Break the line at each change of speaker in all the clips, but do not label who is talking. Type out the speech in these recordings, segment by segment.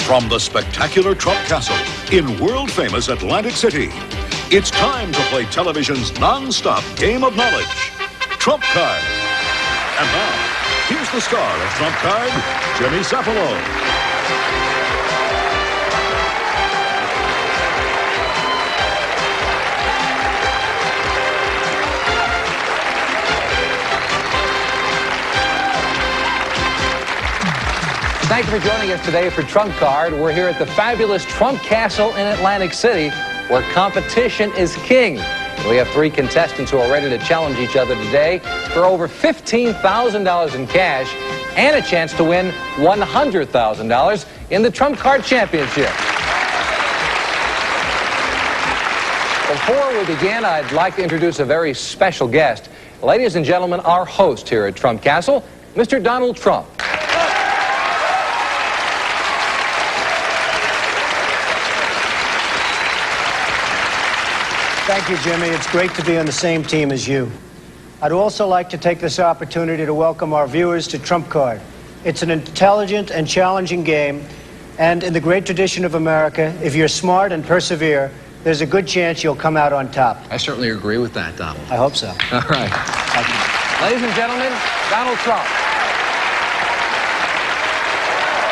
From the spectacular Trump Castle in world-famous Atlantic City, it's time to play television's non-stop game of knowledge, Trump Card. And now, here's the star of Trump Card, Jimmy Cephalo.
Thank you for joining us today for Trump Card. We're here at the fabulous Trump Castle in Atlantic City, where competition is king. We have 3 contestants who are ready to challenge each other today for over $15,000 in cash and a chance to win $100,000 in the Trump Card Championship. Before we begin, I'd like to introduce a very special guest. Ladies and gentlemen, our host here at Trump Castle, Mr. Donald Trump.
Thank you, Jimmy. It's great to be on the same team as you. I'd also like to take this opportunity to welcome our viewers to Trump Card. It's an intelligent and challenging game, and in the great tradition of America, if you're smart and persevere, there's a good chance you'll come out on top.
I certainly agree with that, Donald.
I hope so.
All right. Ladies and gentlemen, Donald Trump.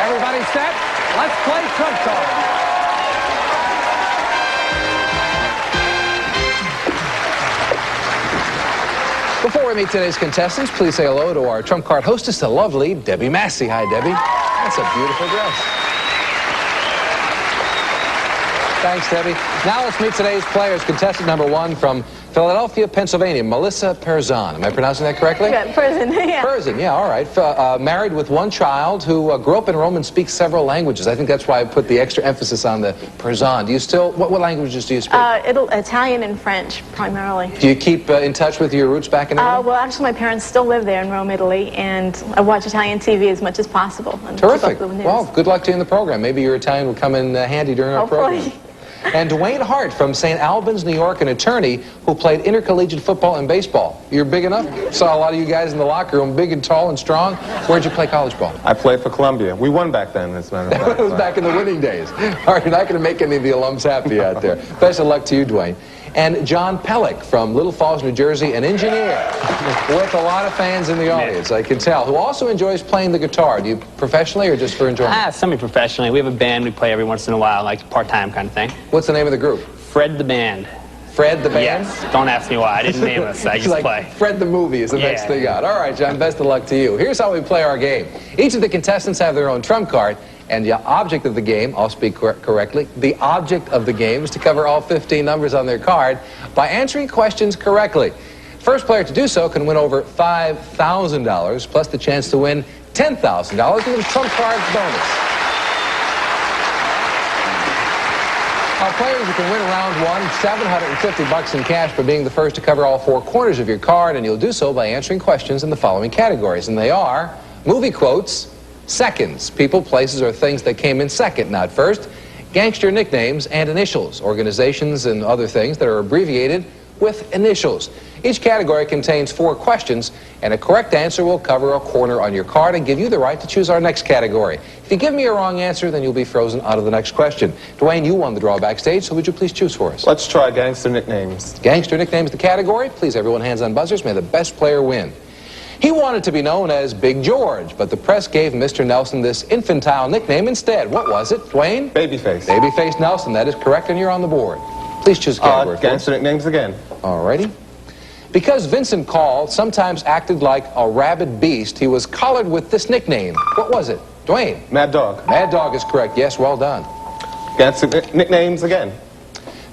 Everybody set? Let's play Trump Card. Before we meet today's contestants, please say hello to our Trump Card hostess, the lovely Debbie Massey. Hi, Debbie. That's a beautiful dress. Thanks, Debbie. Now let's meet today's players. Contestant number 1 from Philadelphia, Pennsylvania, Melissa Perzan. Am I pronouncing that correctly?
Yeah, Perzan, yeah.
Perzan, yeah, all right. Married with 1 child who grew up in Rome and speaks several languages. I think that's why I put the extra emphasis on the Perzan. Do you still, what languages do you speak?
Italian and French, primarily.
Do you keep in touch with your roots back in Italy?
Well, actually, my parents still live there in Rome, Italy, and I watch Italian TV as much as possible. And
terrific. Well, good luck to you in the program. Maybe your Italian will come in handy during our program. And Dwayne Hart from St. Albans, New York, an attorney who played intercollegiate football and baseball. You're big enough? Saw a lot of you guys in the locker room, big and tall and strong. Where'd you play college ball?
I played for Columbia. We won back then, as a matter of fact.
It was back in the winning days. All right, you're not going to make any of the alums happy out there. Best of luck to you, Dwayne. And John Pellick from Little Falls, New Jersey, an engineer with a lot of fans in the audience, I can tell, who also enjoys playing the guitar. Do you professionally or just for enjoyment?
Semi-professionally. We have a band we play every once in a while, like part-time kind of thing.
What's the name of the group?
Fred the Band.
Fred the Band?
Yes. Don't ask me why. I didn't name us. I just
like
play.
Fred the Movie is the next thing out. All right, John, best of luck to you. Here's how we play our game. Each of the contestants have their own trump card, and the object of the game, I'll speak correctly, the object of the game is to cover all 15 numbers on their card by answering questions correctly. First player to do so can win over $5,000, plus the chance to win $10,000 with a trump card bonus. Our players, you can win round 1, $750 in cash by being the first to cover all 4 corners of your card, and you'll do so by answering questions in the following categories, and they are movie quotes, seconds, people, places, or things that came in second, not first, gangster nicknames, and initials, organizations and other things that are abbreviated with initials. Each category contains 4 questions, and a correct answer will cover a corner on your card and give you the right to choose our next category. If you give me a wrong answer, then you'll be frozen out of the next question. Dwayne, you won the draw backstage, so would you please choose for us?
Let's try gangster nicknames.
Gangster nicknames, the category. Please, everyone, hands on buzzers. May the best player win. He wanted to be known as Big George, but the press gave Mr. Nelson this infantile nickname instead. What was it, Dwayne?
Babyface.
Babyface Nelson. That is correct, and you're on the board. Please choose a category.
Gangster nicknames again.
All righty. Because Vincent Call sometimes acted like a rabid beast, he was collared with this nickname. What was it, Dwayne?
Mad Dog.
Mad Dog is correct. Yes, well done.
Gangster nicknames again.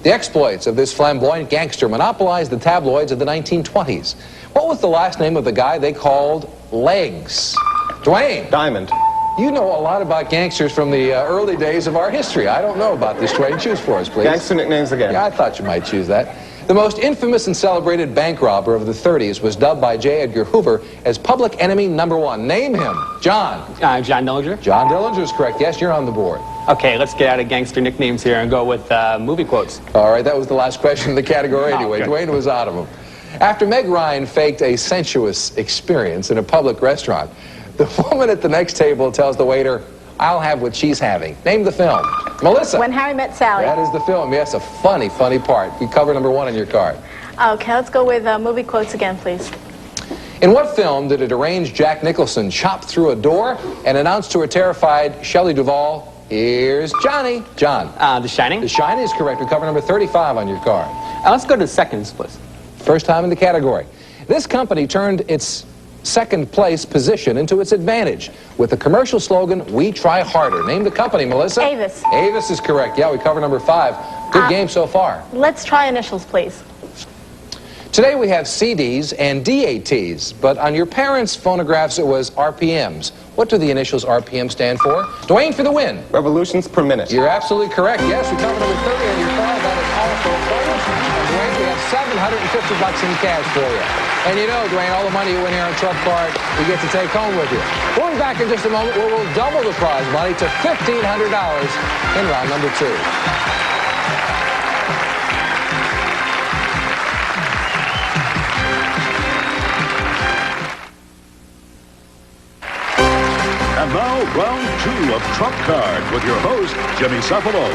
The exploits of this flamboyant gangster monopolized the tabloids of the 1920s. What was the last name of the guy they called Legs? Dwayne.
Diamond.
You know a lot about gangsters from the early days of our history. I don't know about this, Dwayne. Choose for us, please.
Gangster nicknames again.
Yeah, I thought you might choose that. The most infamous and celebrated bank robber of the 30s was dubbed by J. Edgar Hoover as public enemy #1. Name him. John.
John Dillinger.
John Dillinger is correct. Yes, you're on the board.
Okay, let's get out of gangster nicknames here and go with movie quotes.
All right, that was the last question in the category anyway.
Good.
Dwayne was out of them. After Meg Ryan faked a sensuous experience in a public restaurant, the woman at the next table tells the waiter, I'll have what she's having. Name the film. Melissa.
When Harry Met Sally.
That is the film. Yes, a funny, funny part. You cover number 1 on your card.
Okay, let's go with movie quotes again, please.
In what film did a deranged Jack Nicholson chop through a door and announce to a terrified Shelley Duvall, "Here's Johnny"? John.
The Shining.
The Shining is correct. We cover number 35 on your card.
Let's go to seconds, please.
First time in the category. This company turned its second place position into its advantage with the commercial slogan, "We try harder." Name the company, Melissa.
Avis.
Avis is correct. Yeah, we cover number 5. Good game so far.
Let's try initials, please.
Today we have CDs and DATs, but on your parents' phonographs it was RPMs. What do the initials RPM stand for? Dwayne for the win.
Revolutions per minute.
You're absolutely correct. Yes, we cover number 30 on your card. That is all for players. And Dwayne, we have $750 in cash for you. And you know, Dwayne, all the money you win here on Trump Card, you get to take home with you. We'll be back in just a moment where we'll double the prize money to $1,500 in round number 2.
And now, round 2 of Trump Card with your host, Jimmy Cephalo.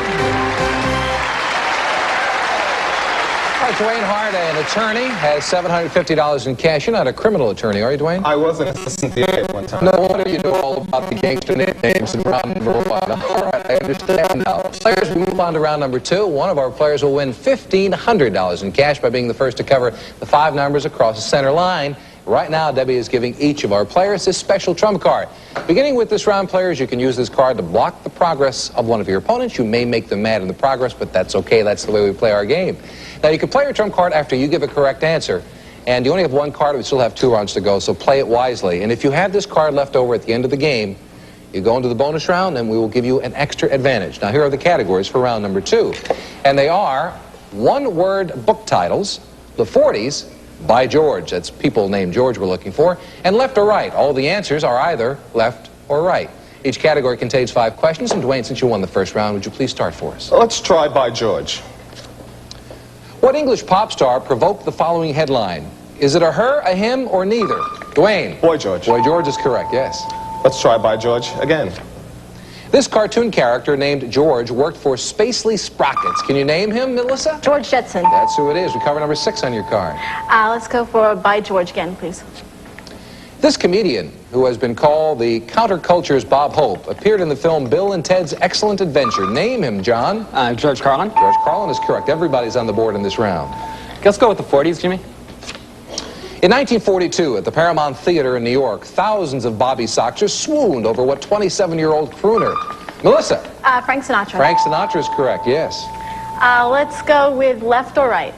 All right, Dwayne Hart, an attorney, has $750 in cash. You're not a criminal attorney, are you, Dwayne?
I was an assistant DA at one time.
No wonder you know all about the gangster nicknames in round number 1. All right, I understand now. Players, we move on to round number 2. One of our players will win $1,500 in cash by being the first to cover the 5 numbers across the center line. Right now, Debbie is giving each of our players this special trump card. Beginning with this round, players, you can use this card to block the progress of one of your opponents. You may make them mad in the progress, but that's okay. That's the way we play our game. Now, you can play your trump card after you give a correct answer. And you only have 1 card, we still have 2 rounds to go, so play it wisely. And if you have this card left over at the end of the game, you go into the bonus round, and we will give you an extra advantage. Now, here are the categories for round number 2. And they are one-word book titles, the 40s, by George. That's people named George we're looking for. And left or right. All the answers are either left or right. Each category contains 5 questions. And Dwayne, since you won the first round, would you please start for us?
Let's try by George.
What English pop star provoked the following headline? Is it a her, a him, or neither? Dwayne.
Boy George.
Boy George is correct, yes.
Let's try by George again.
This cartoon character named George worked for Spacely Sprockets. Can you name him, Melissa?
George Jetson.
That's who it is. We cover number 6 on your card.
Let's go for by George again, please.
This comedian, who has been called the counterculture's Bob Hope, appeared in the film Bill and Ted's Excellent Adventure. Name him, John.
George Carlin.
George Carlin is correct. Everybody's on the board in this round.
Let's go with the 40s, Jimmy.
In 1942, at the Paramount Theater in New York, thousands of Bobby Soxers swooned over what 27-year-old crooner? Melissa.
Frank Sinatra.
Frank Sinatra is correct, yes.
Let's go with left or right.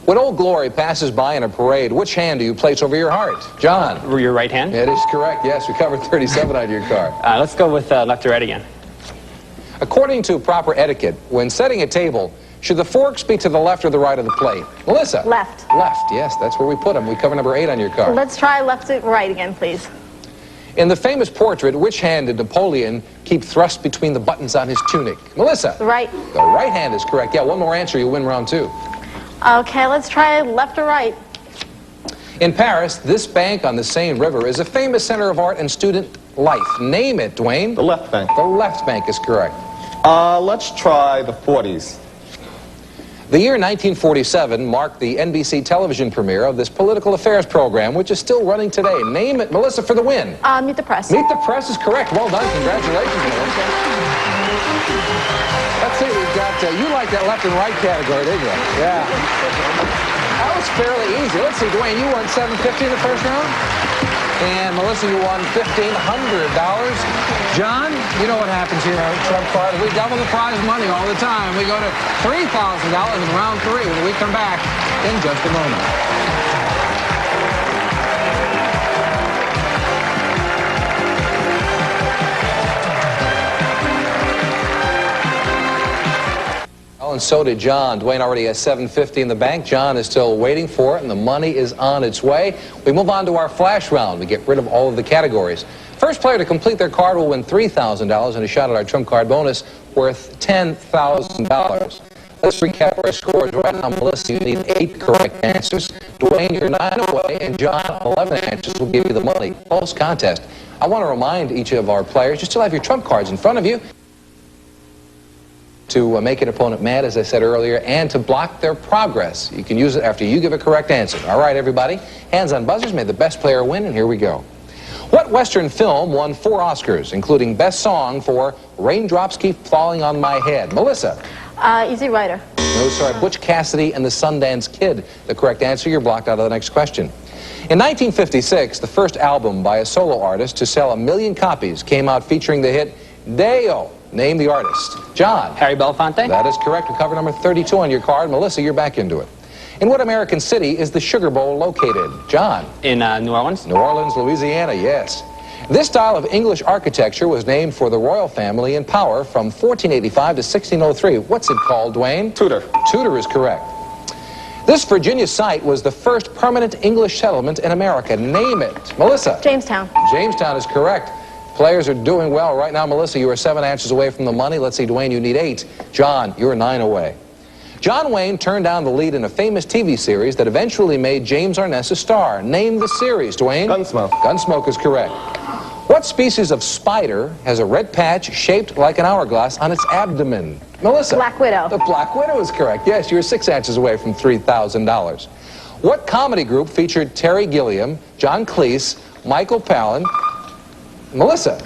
When Old Glory passes by in a parade, which hand do you place over your heart? John.
Your right hand.
It is correct, yes. We covered 37 on your card.
Let's go with left or right again.
According to proper etiquette, when setting a table, should the forks be to the left or the right of the plate? Melissa.
Left.
Left, yes, that's where we put them. We cover number 8 on your card.
Let's try left or right again, please.
In the famous portrait, which hand did Napoleon keep thrust between the buttons on his tunic? Melissa.
The right.
The right hand is correct. Yeah, one more answer, you win round 2.
Okay, let's try left or right.
In Paris, this bank on the Seine River is a famous center of art and student life. Name it, Dwayne.
The left bank.
The left bank is correct.
Let's try the 40s.
The year 1947 marked the NBC television premiere of this political affairs program, which is still running today. Name it, Melissa, for the win.
Meet the Press.
Meet the Press is correct. Well done. Congratulations, Melissa. Let's see, we've got, you like that left and right category, didn't you? Yeah. That was fairly easy. Let's see, Dwayne, you won $750 in the first round. And Melissa, you won $1,500. John, you know what happens here on Trump Card. We double the prize money all the time. We go to $3,000 in round 3 when we come back in just a moment. And so did John. Dwayne already has $750 in the bank. John is still waiting for it, and the money is on its way. We move on to our flash round. We get rid of all of the categories. First player to complete their card will win $3,000 and a shot at our trump card bonus worth $10,000. Let's recap our scores. Right now, Melissa, you need 8 correct answers. Dwayne, you're 9 away, and John, 11 answers will give you the money. Close contest. I want to remind each of our players, you still have your trump cards in front of you to make an opponent mad, as I said earlier, and to block their progress. You can use it after you give a correct answer. All right, everybody, hands on buzzers, may the best player win, and here we go. What Western film won 4 Oscars, including Best Song for Raindrops Keep Falling on My Head? Melissa?
Easy Rider.
No, sorry, Butch Cassidy and the Sundance Kid. The correct answer, you're blocked out of the next question. In 1956, the first album by a solo artist to sell 1 million copies came out featuring the hit Deo. Name the artist. John?
Harry Belafonte.
That is correct. Cover number 32 on your card. Melissa, you're back into it. In what American city is the Sugar Bowl located? John?
In New Orleans.
New Orleans, Louisiana, yes. This style of English architecture was named for the royal family in power from 1485 to 1603. What's it called, Dwayne?
Tudor.
Tudor is correct. This Virginia site was the first permanent English settlement in America. Name it. Melissa?
Jamestown.
Jamestown is correct. Players are doing well right now. Melissa, you are 7 answers away from the money. Let's see, Dwayne, you need 8. John, you're 9 away. John Wayne turned down the lead in a famous TV series that eventually made James Arness a star. Name the series, Dwayne.
Gunsmoke.
Gunsmoke is correct. What species of spider has a red patch shaped like an hourglass on its abdomen? Melissa?
Black Widow.
The Black Widow is correct. Yes, you're 6 answers away from $3,000. What comedy group featured Terry Gilliam, John Cleese, Michael Palin? Melissa?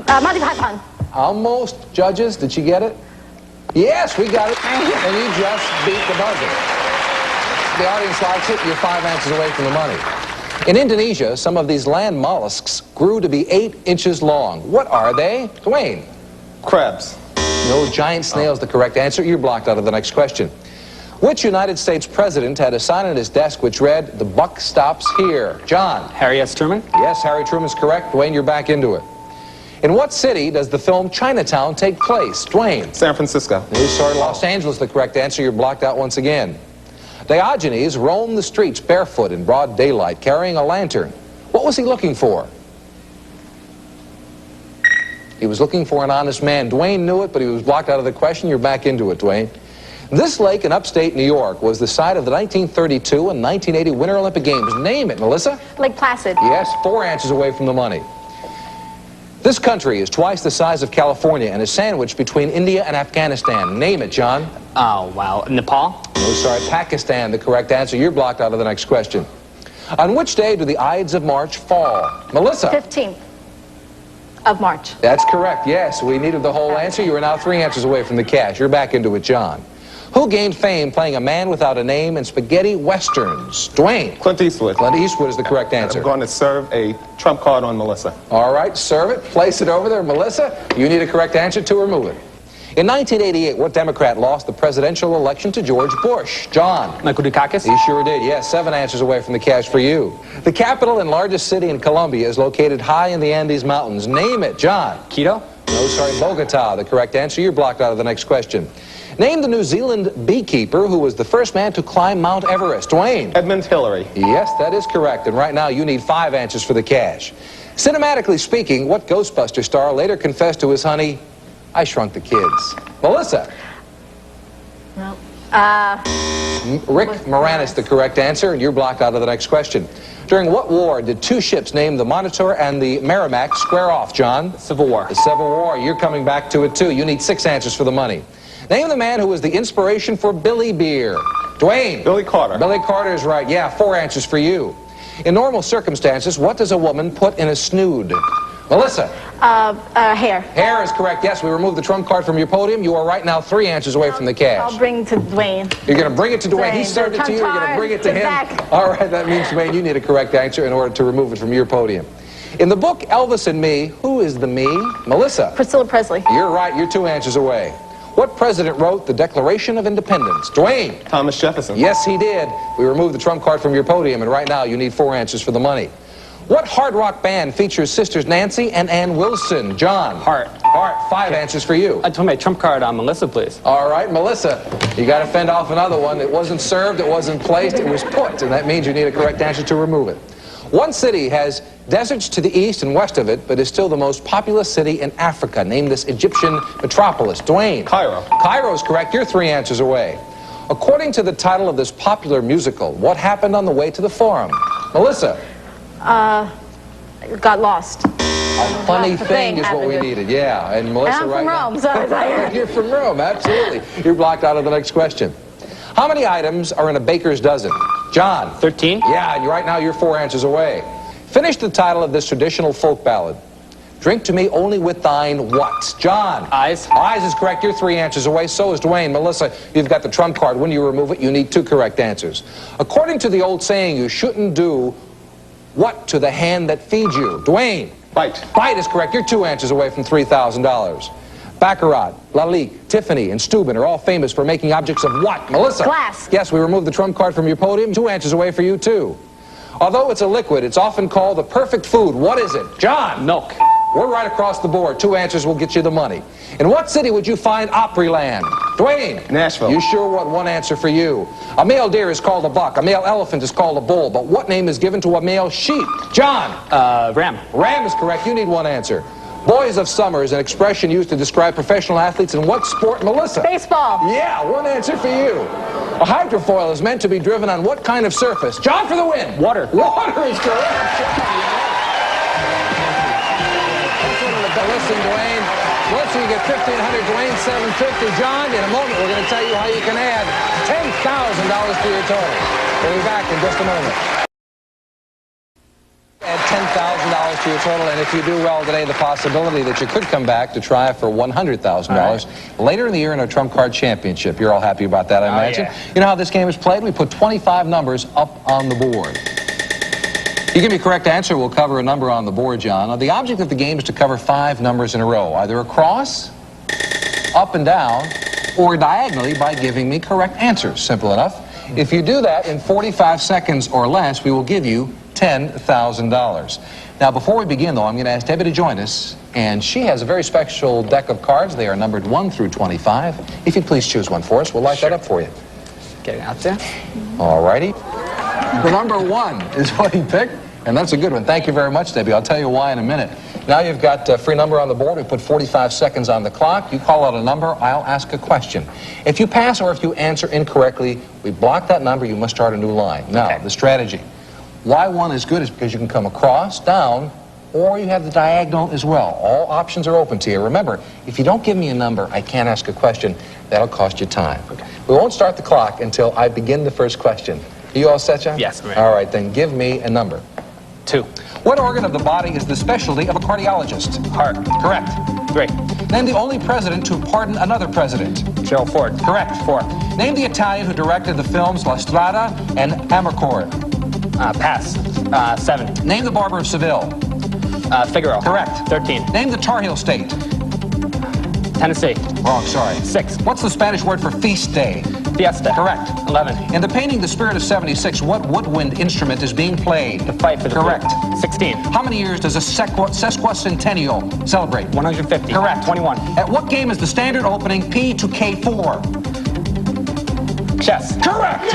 Monty Python.
Almost, judges. Did you get it? Yes, we got it. And you just beat the buzzer. The audience likes it. You're 5 answers away from the money. In Indonesia, some of these land mollusks grew to be 8 inches long. What are they? Dwayne?
Crabs.
No, giant snails, the correct answer. You're blocked out of the next question. Which United States president had a sign on his desk which read, "The buck stops here"? John?
Harry S. Truman.
Yes, Harry Truman's correct. Dwayne, you're back into it. In what city does the film Chinatown take place? Dwayne?
San Francisco.
Sorry, Los Angeles, the correct answer. You're blocked out once again. Diogenes roamed the streets barefoot in broad daylight, carrying a lantern. What was he looking for? He was looking for an honest man. Dwayne knew it, but he was blocked out of the question. You're back into it, Dwayne. This lake in upstate New York was the site of the 1932 and 1980 Winter Olympic Games. Name it, Melissa.
Lake Placid.
Yes, 4 answers away from the money. This country is twice the size of California and is sandwiched between India and Afghanistan. Name it, John.
Oh, wow. Nepal.
No, sorry, Pakistan, the correct answer. You're blocked out of the next question. On which day do the Ides of March fall? Melissa?
15th of March.
That's correct, yes. We needed the whole answer. You are now 3 answers away from the cash. You're back into it, John. Who gained fame playing a man without a name in spaghetti westerns? Dwayne?
Clint Eastwood.
Clint Eastwood is the correct answer.
I'm going to serve a trump card on Melissa.
All right, serve it. Place it over there. Melissa, you need a correct answer to remove it. In 1988, what Democrat lost the presidential election to George Bush? John?
Michael Dukakis.
He sure did, yes. 7 answers away from the cash for you. The capital and largest city in Colombia is located high in the Andes Mountains. Name it, John.
Quito.
No, sorry, Bogota, the correct answer. You're blocked out of the next question. Name the New Zealand beekeeper who was the first man to climb Mount Everest. Dwayne?
Edmund Hillary.
Yes, that is correct. And right now you need 5 answers for the cash. Cinematically speaking, what Ghostbuster star later confessed to his honey, "I shrunk the kids"? Melissa?
No.
Rick Moranis, the correct answer, and you're blocked out of the next question. During what war did 2 ships named the Monitor and the Merrimack square off, John?
Civil War.
The Civil War. You're coming back to it, too. You need 6 answers for the money. Name the man who was the inspiration for Billy Beer. Dwayne?
Billy Carter.
Billy Carter is right. Yeah, 4 answers for you. In normal circumstances, what does a woman put in a snood? Melissa?
Hair.
Hair is correct. Yes, we removed the trump card from your podium. You are right now 3 answers away from the cash.
I'll bring to Dwayne.
You're going to bring it to Dwayne. He
Dwayne,
served it to you. You're going to bring it to him.
back.
All right, that means, Dwayne, you need a correct answer in order to remove it from your podium. In the book Elvis and Me, who is the me? Melissa?
Priscilla Presley.
You're right. You're 2 answers away. What president wrote the Declaration of Independence? Dwayne?
Thomas Jefferson.
Yes, he did. We removed the trump card from your podium, and right now you need 4 answers for the money. What hard rock band features sisters Nancy and Ann Wilson? John?
Heart.
Heart. 5 answers for you.
I told my trump card on Melissa, please.
All right, Melissa, you got to fend off another one. It wasn't served, it wasn't placed, it was put, and that means you need a correct answer to remove it. One city has deserts to the east and west of it, but is still the most populous city in Africa. Name this Egyptian metropolis. Dwayne?
Cairo.
Cairo is correct. You're 3 answers away. According to the title of this popular musical, what happened on the way to the forum? Melissa?
got lost.
A funny thing is what we needed, yeah. And Melissa,
I'm
right
from
now-
Rome, so I was like...
You're from Rome, absolutely. You're blocked out of the next question. How many items are in a baker's dozen? John.
13.
Yeah, and right now you're 4 answers away. Finish the title of this traditional folk ballad. Drink to me only with thine what? John.
Eyes.
Eyes is correct. You're 3 answers away. So is Dwayne. Melissa, you've got the trump card. When you remove it, you need 2 correct answers. According to the old saying, you shouldn't do what to the hand that feeds you? Dwayne.
Bite.
Bite is correct. You're 2 answers away from $3,000. Baccarat, Lalique, Tiffany, and Steuben are all famous for making objects of what? Melissa?
Glass.
Yes, we removed the trump card from your podium. 2 answers away for you, too. Although it's a liquid, it's often called the perfect food. What is it? John?
Milk.
We're right across the board. 2 answers will get you the money. In what city would you find Opryland? Dwayne?
Nashville.
You sure want 1 answer for you. A male deer is called a buck. A male elephant is called a bull. But what name is given to a male sheep? John?
Ram.
Ram is correct. You need 1 answer. Boys of summer is an expression used to describe professional athletes in what sport, Melissa?
Baseball.
Yeah, 1 answer for you. A hydrofoil is meant to be driven on what kind of surface? John for the win.
Water.
Water is correct. Listen, Dwayne. Melissa, you get $1,500. Dwayne, $750. John, in a moment, we're going to tell you how you can add $10,000 to your total. We'll be back in just a moment. Add $10,000 to your total, and if you do well today, the possibility that you could come back to try for $100,000 later in the year in our Trump Card Championship. You're all happy about that, I imagine.
Yeah.
You know how this game is played? We put 25 numbers up on the board. You give me a correct answer, we'll cover a number on the board, John. Now, the object of the game is to cover 5 numbers in a row, either across, up and down, or diagonally by giving me correct answers. Simple enough. If you do that in 45 seconds or less, we will give you $10,000. Now, before we begin, though, I'm going to ask Debbie to join us, and she has a very special deck of cards. They are numbered 1 through 25. If you'd please choose one for us, we'll light that up for you.
Get it out there.
All righty. The number 1 is what he picked, and that's a good one. Thank you very much, Debbie. I'll tell you why in a minute. Now you've got a free number on the board. We put 45 seconds on the clock. You call out a number, I'll ask a question. If you pass or if you answer incorrectly, we block that number. You must start a new line. Now, the strategy. Why 1 is good is because you can come across, down, or you have the diagonal as well. All options are open to you. Remember, if you don't give me a number, I can't ask a question. That'll cost you time. Okay. We won't start the clock until I begin the first question. Are you all set, John?
Yes, I'm ready.
All right, then give me a number.
2.
What organ of the body is the specialty of a cardiologist?
Heart.
Correct.
3.
Name the only president to pardon another president.
Gerald Ford.
Correct.
4.
Name the Italian who directed the films La Strada and Amarcord.
Pass. 7.
Name the barber of Seville.
Figaro.
Correct.
13.
Name the Tar Heel state.
Tennessee.
Wrong, sorry.
6.
What's the Spanish word for feast day?
Fiesta.
Correct.
11.
In the painting The Spirit of 76, what woodwind instrument is being played?
The fight for the
Correct.
Food. 16.
How many years does a sesquicentennial celebrate?
150.
Correct.
21.
At what game is the standard opening P to K4?
Chess.
Correct.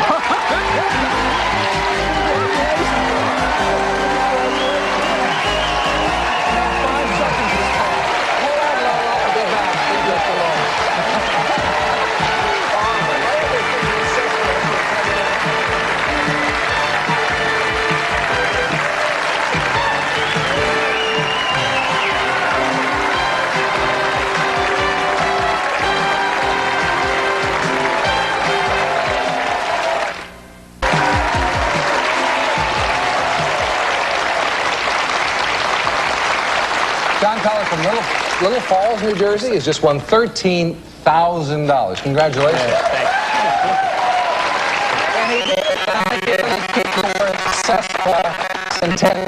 John Collar from Little Falls, New Jersey, has just won $13,000. Congratulations.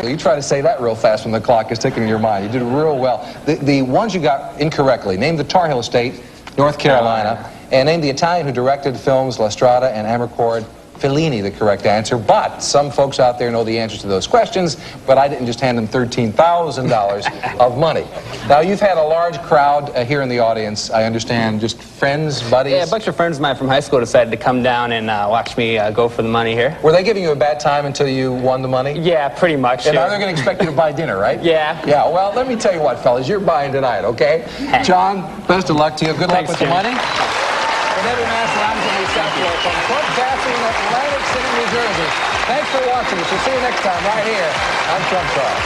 You try to say that real fast when the clock is ticking in your mind. You did real well. The ones you got incorrectly, name the Tar Heel State, North Carolina, and name the Italian who directed films La Strada and Amarcord. Fellini, the correct answer, but some folks out there know the answers to those questions, but I didn't just hand them $13,000 of money. Now, you've had a large crowd here in the audience, I understand, just friends, buddies?
Yeah, a bunch of friends of mine from high school decided to come down and watch me go for the money here.
Were they giving you a bad time until you won the money?
Yeah, pretty much.
And now they're going to expect you to buy dinner, right?
Yeah.
Yeah, well, let me tell you what, fellas, you're buying tonight, okay? John, best of luck to you. Good luck with the money. From every man surrounding me, from Club Cafe in Atlantic City, New Jersey. Thanks for watching us. We'll see you next time right here on Trump Talk.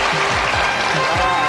All right.